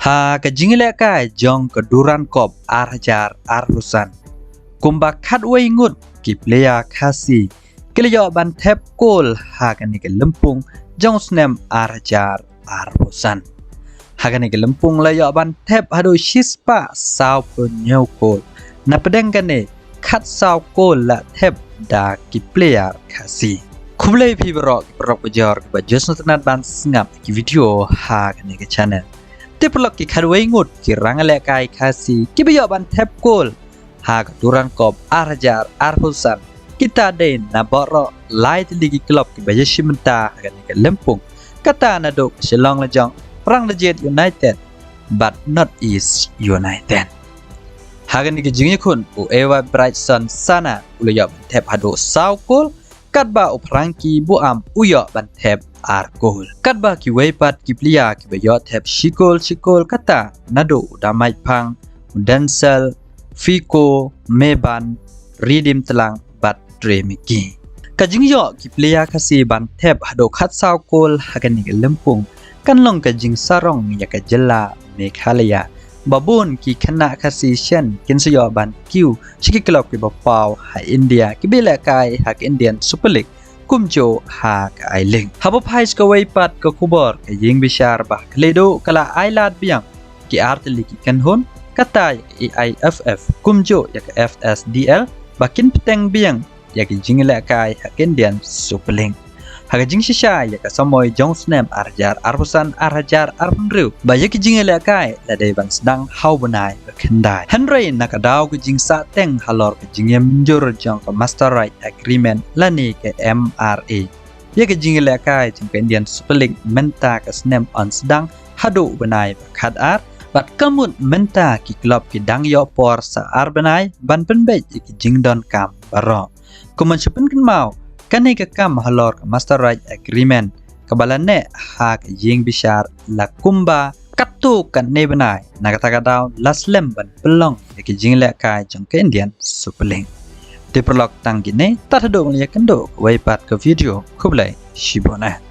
Ha kajingile kai jong keduran kop arjar arhusan. Kumba katway ngut ki playa kasi. Kiliyo ban tep kol ha kani ke lempung jong snem arjar arhusan. Ha kani ke lempung layo ban tep hado shispa saw penyo kol. Na pedeng kane kat saw kol la tep da ki playa kasi. Kublai pi berok bejor ba jos nat ban sngap ki video ha kani ke channel. Tipulok ki kadway ngut ki rangale kai kasi ki biyo ban tep kol ha keduran kop arjar arhusan kita de na boro light ligi klub ki baye shimenta kan ke lempung kata na do Shillong lejong perang lejet United but not is United hagan ki jingi kun u ewa Brighton sana uyo ban tep hado saw kol katba uprangki bu am uyo ban tep arkol katba ki weipat ki plia ki bayo tep shikol kata nado damai pang densel fiko meban ridim telang bat dremiki kajing yo ki plia kasi ban tep hado khat saw kol hagan ni lempung kan long kajing sarong ya ka jela Meghalaya babun ki khana kasi shen kin sayo ban kiu shiki klok ki bapaw ha India ki bela kai ha Indian Super League kumjo ha ka ailing habo phais ka weipat ka kubor ka ying bishar bah kledo kala ailat biang ki artli ki kanhon kata AIFF kumjo yak FSDL bakin peteng biang yak jingla kai ha Indian Super League Hagajing shisha ya kasamoy jong snem arjar arhusan arjar arpunriu baya ki jingela kai la dai ban sedang hau banai kendai Henry nakadaw ki jing sa teng halor ki jingem minjur jong ka master right agreement lani ke MRA ya ki jingela kai jong ka Indian Super League menta ka snem on sedang hadu banai khat ar bat kamut menta ki klub ki dang yo por sa ar banai ban penbe ki jingdon kam baro kuman sepen kan mau kani ka kam halor master right agreement kabalane ha ka ying bishar la kumba katu kan ne banai nakatagadaw laslem ban pelong ki jingle ka jong ke Indian Super League diperlok tang gine tatado ngliya kendo weipat ke video kublai shibona